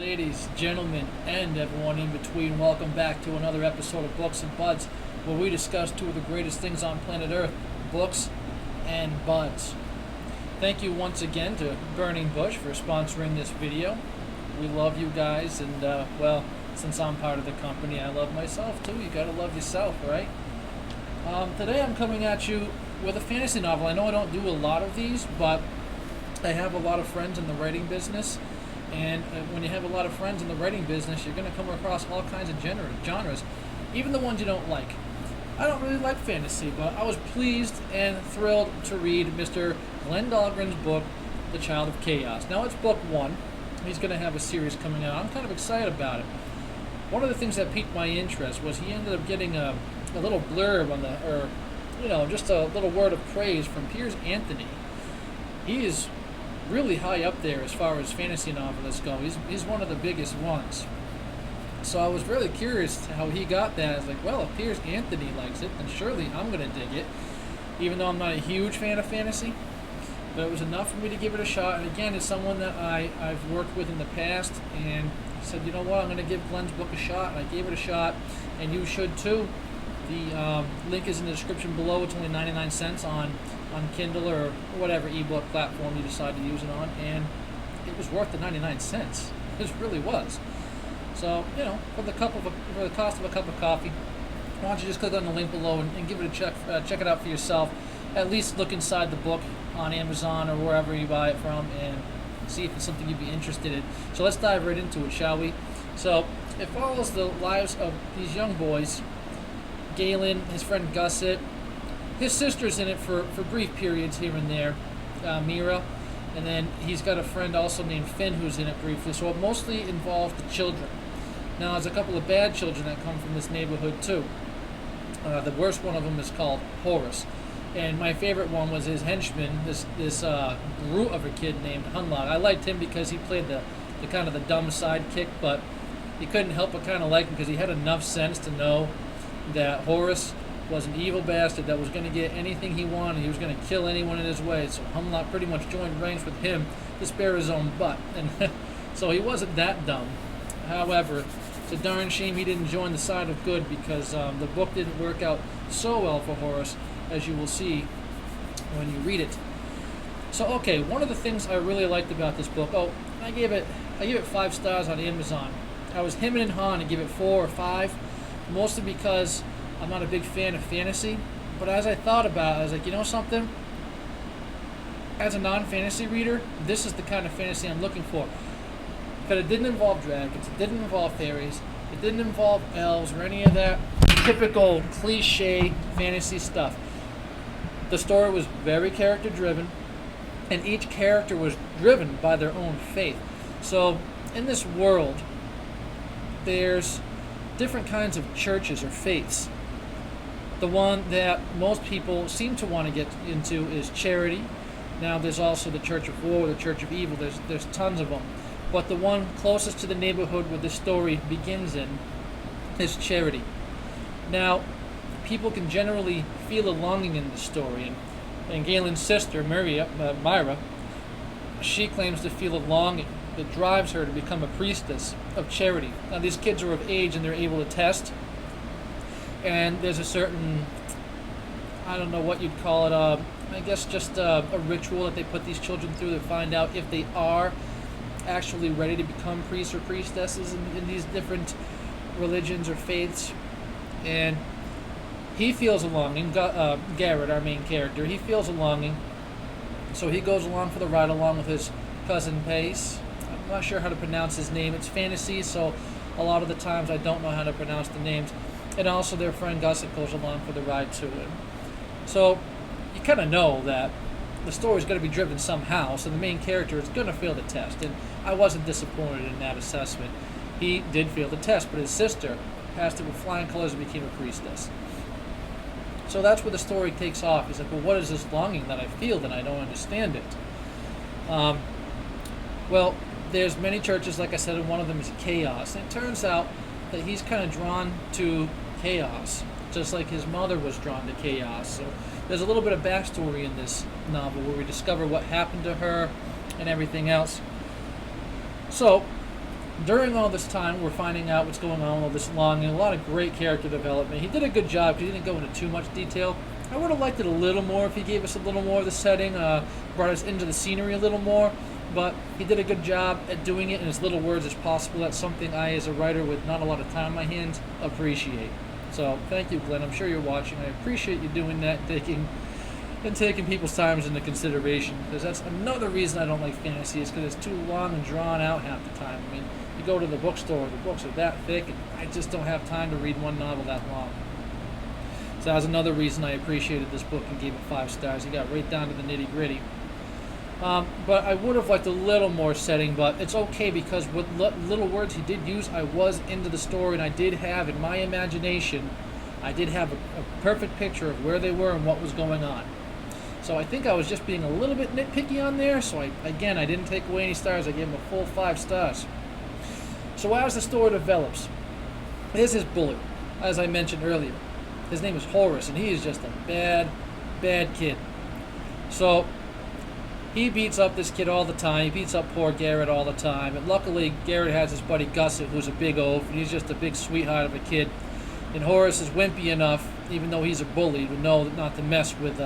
Ladies, gentlemen, and everyone in between, welcome back to another episode of Books and Buds, where we discuss two of the greatest things on planet Earth, books and buds. Thank you once again to Burning Bush for sponsoring this video. We love you guys, and well, since I'm part of the company, I love myself too. You gotta love yourself, right? Today I'm coming at you with a fantasy novel. I know I don't do a lot of these, but I have a lot of friends in the writing business. And when you have a lot of friends in the writing business, you're going to come across all kinds of genres, even the ones you don't like. I don't really like fantasy, but I was pleased and thrilled to read Mr. Glen Dahlgren's book, The Child of Chaos. Now, it's book one. He's going to have a series coming out. I'm kind of excited about it. One of the things that piqued my interest was he ended up getting a little blurb on just a little word of praise from Piers Anthony. He is really high up there as far as fantasy novelists go. He's one of the biggest ones. So I was really curious how he got that. I was like, well, if Piers Anthony likes it, then surely I'm going to dig it, even though I'm not a huge fan of fantasy. But it was enough for me to give it a shot. And again, it's someone that I've worked with in the past, and said, you know what, I'm going to give Glen's book a shot. And I gave it a shot, and you should too. The link is in the description below. It's only 99 cents on Kindle or whatever ebook platform you decide to use it on, and it was worth the 99 cents. It really was. So, for the cost of a cup of coffee, why don't you just click on the link below and give it a check it out for yourself. At least look inside the book on Amazon or wherever you buy it from and see if it's something you'd be interested in. So let's dive right into it, shall we? So it follows the lives of these young boys, Glen, his friend Gusset. His sister's in it for brief periods here and there, Mira, and then he's got a friend also named Finn who's in it briefly. So it mostly involves the children. Now, there's a couple of bad children that come from this neighborhood too. The worst one of them is called Horace, and my favorite one was his henchman, this brute of a kid named Hunlock. I liked him because he played the kind of the dumb sidekick, but you couldn't help but kind of like him because he had enough sense to know that Horace was an evil bastard that was going to get anything he wanted. He was going to kill anyone in his way. So Hunlock pretty much joined ranks with him to spare his own butt. And so he wasn't that dumb. However, it's a darn shame he didn't join the side of good, because the book didn't work out so well for Horace, as you will see when you read it. So, okay, one of the things I really liked about this book, I gave it 5 stars on Amazon. I was hemming and hawing to give it 4 or 5, mostly because I'm not a big fan of fantasy, but as I thought about it, I was like, you know something? As a non-fantasy reader, this is the kind of fantasy I'm looking for. But it didn't involve dragons, it didn't involve fairies, it didn't involve elves or any of that typical cliche fantasy stuff. The story was very character-driven, and each character was driven by their own faith. So, in this world, there's different kinds of churches or faiths. The one that most people seem to want to get into is charity. Now there's also the Church of War, the Church of Evil. There's tons of them. But the one closest to the neighborhood where the story begins in is charity. Now, people can generally feel a longing in the story. And Galen's sister, Myra, she claims to feel a longing that drives her to become a priestess of charity. Now these kids are of age and they're able to test. And there's a certain, I don't know what you'd call it, I guess just a ritual that they put these children through to find out if they are actually ready to become priests or priestesses in these different religions or faiths. And he feels a longing, Garrett, our main character, he feels a longing. So he goes along for the ride along with his cousin Pace. I'm not sure how to pronounce his name. It's fantasy, so a lot of the times I don't know how to pronounce the names. And also their friend Gusset goes along for the ride too. So you kind of know that the story's going to be driven somehow, so the main character is going to fail the test. And I wasn't disappointed in that assessment. He did fail the test, but his sister passed it with flying colors and became a priestess. So that's where the story takes off. He's like, well, what is this longing that I feel that I don't understand it? Well, there's many churches, like I said, and one of them is chaos. And it turns out that he's kind of drawn to chaos, just like his mother was drawn to chaos. So there's a little bit of backstory in this novel where we discover what happened to her and everything else. So During all this time, we're finding out what's going on all this long, and a lot of great character development. He did a good job because he didn't go into too much detail. I would have liked it a little more if he gave us a little more of the setting, brought us into the scenery a little more, but he did a good job at doing it in as little words as possible. That's something I, as a writer with not a lot of time on my hands, appreciate. So thank you, Glenn. I'm sure you're watching. I appreciate you doing that, taking people's times into consideration, because that's another reason I don't like fantasy, is because it's too long and drawn out half the time. I mean, you go to the bookstore, the books are that thick, and I just don't have time to read one novel that long. So that was another reason I appreciated this book and gave it 5 stars. He got right down to the nitty gritty. But I would have liked a little more setting, but it's okay because with little words he did use, I was into the story, and I did have, in my imagination, I did have a perfect picture of where they were and what was going on. So I think I was just being a little bit nitpicky on there, so I didn't take away any stars. I gave him a full 5 stars. So as the story develops, here's his bully, as I mentioned earlier. His name is Horace, and he is just a bad, bad kid. So he beats up this kid all the time. He beats up poor Garrett all the time. And luckily, Garrett has his buddy Gusset, who's a big oaf, and he's just a big sweetheart of a kid. And Horace is wimpy enough, even though he's a bully, to know not to mess with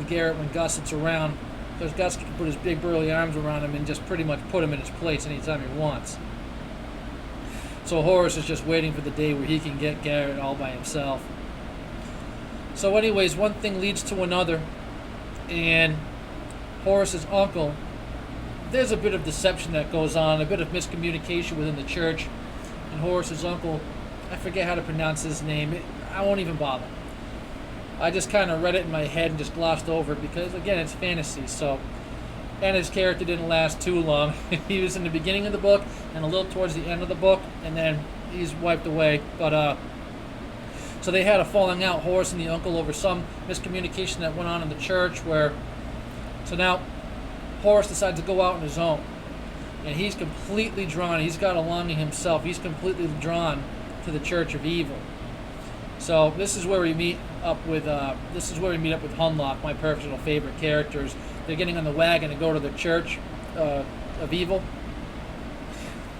Garrett when Gusset's around, because Gusset can put his big burly arms around him and just pretty much put him in his place anytime he wants. So Horace is just waiting for the day where he can get Garrett all by himself. So anyways, one thing leads to another, and Horace's uncle, there's a bit of deception that goes on, a bit of miscommunication within the church, and Horace's uncle, I forget how to pronounce his name, I won't even bother. I just kind of read it in my head and just glossed over it because, again, it's fantasy, so... And his character didn't last too long. He was in the beginning of the book and a little towards the end of the book, and then he's wiped away. But so they had a falling out, Horace and the uncle, over some miscommunication that went on in the church. So now Horace decides to go out on his own, and he's completely drawn. He's got a longing himself. He's completely drawn to the Church of Evil. So this is where we meet up with Hunlock, my personal favorite characters. They're getting on the wagon to go to the Church of Evil.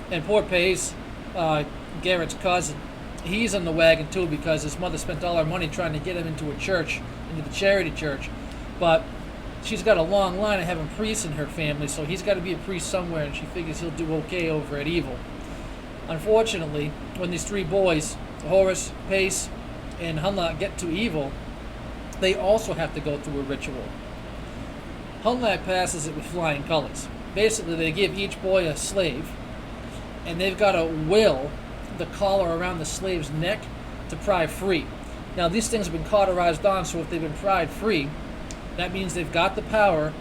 And poor Pace, Garrett's cousin, he's on the wagon too because his mother spent all her money trying to get him into a church, into the charity church. But she's got a long line of having priests in her family, so he's got to be a priest somewhere, and she figures he'll do okay over at Evil. Unfortunately, when these 3 boys, Horace, Pace, and Hunlock, get to Evil, they also have to go through a ritual. Hunlock passes it with flying colors. Basically, they give each boy a slave, and they've got to will the collar around the slave's neck to pry free. Now, these things have been cauterized on, so if they've been pried free, that means they've got the power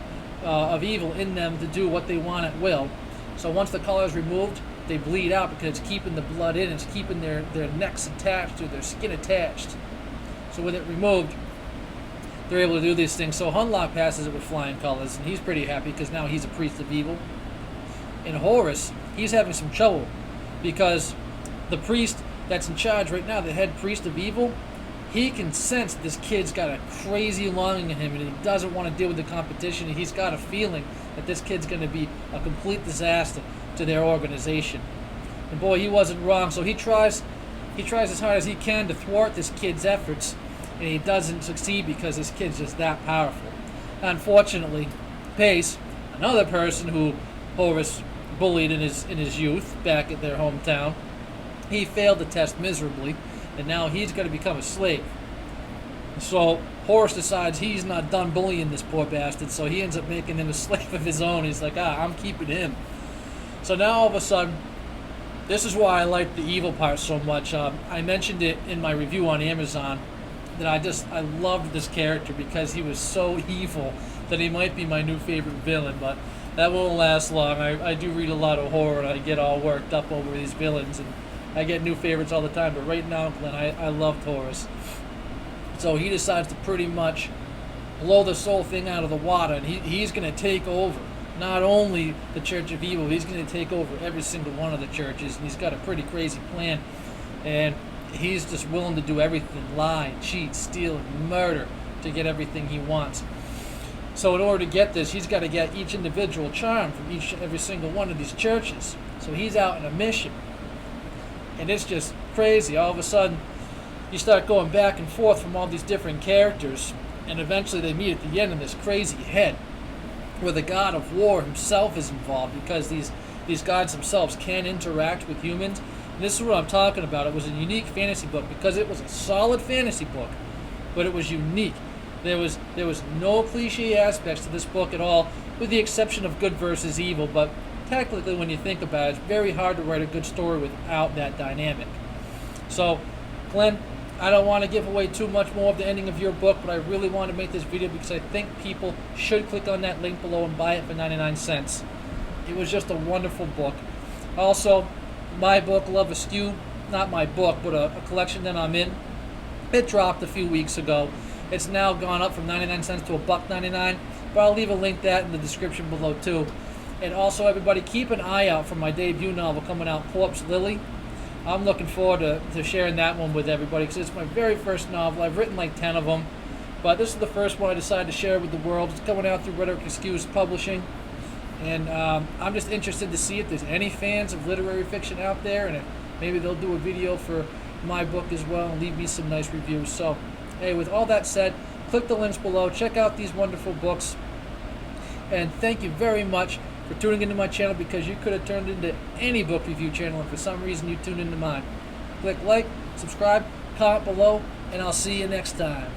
of evil in them to do what they want at will. So once the collar is removed, they bleed out because it's keeping the blood in, it's keeping their necks attached or their skin attached. So with it removed, they're able to do these things. So Hunlock passes it with flying colors, and he's pretty happy because now he's a priest of evil. And Horace, he's having some trouble because the priest that's in charge right now, the head priest of evil, he can sense this kid's got a crazy longing in him, and he doesn't want to deal with the competition, and he's got a feeling that this kid's going to be a complete disaster to their organization. And boy, he wasn't wrong, so he tries as hard as he can to thwart this kid's efforts, and he doesn't succeed because this kid's just that powerful. Unfortunately, Pace, another person who Horace bullied in his youth back at their hometown, he failed the test miserably, and now he's going to become a slave. So Horace decides he's not done bullying this poor bastard, so he ends up making him a slave of his own. He's like, I'm keeping him. So now all of a sudden, this is why I like the evil part so much. I mentioned it in my review on Amazon that I loved this character because he was so evil that he might be my new favorite villain, but that won't last long. I do read a lot of horror, and I get all worked up over these villains, and I get new favorites all the time, but right now, Glenn, I loved Horace. So he decides to pretty much blow this whole thing out of the water, and he's going to take over not only the Church of Evil, he's going to take over every single one of the churches, and he's got a pretty crazy plan, and he's just willing to do everything, lie, cheat, steal, and murder to get everything he wants. So in order to get this, he's got to get each individual charm from every single one of these churches. So he's out on a mission, and it's just crazy. All of a sudden, you start going back and forth from all these different characters, and eventually they meet at the end in this crazy head where the god of war himself is involved, because these gods themselves can interact with humans. And this is what I'm talking about. It was a unique fantasy book because it was a solid fantasy book, but it was unique. There was no cliche aspects to this book at all, with the exception of good versus evil. But technically, when you think about it, it's very hard to write a good story without that dynamic. So, Glenn, I don't want to give away too much more of the ending of your book, but I really want to make this video because I think people should click on that link below and buy it for 99 cents. It was just a wonderful book. Also, my book, Love Askew, not my book, but a collection that I'm in, it dropped a few weeks ago. It's now gone up from 99 cents to $1.99, but I'll leave a link to that in the description below too. And also, everybody, keep an eye out for my debut novel coming out, Corpse Lily. I'm looking forward to sharing that one with everybody because it's my very first novel. I've written like 10 of them, but this is the first one I decided to share with the world. It's coming out through Rhetoric Excuse Publishing, and I'm just interested to see if there's any fans of literary fiction out there, and if maybe they'll do a video for my book as well and leave me some nice reviews. So, hey, with all that said, click the links below, check out these wonderful books, and thank you very much for tuning into my channel, because you could have turned into any book review channel and for some reason you tuned into mine. Click like, subscribe, comment below, and I'll see you next time.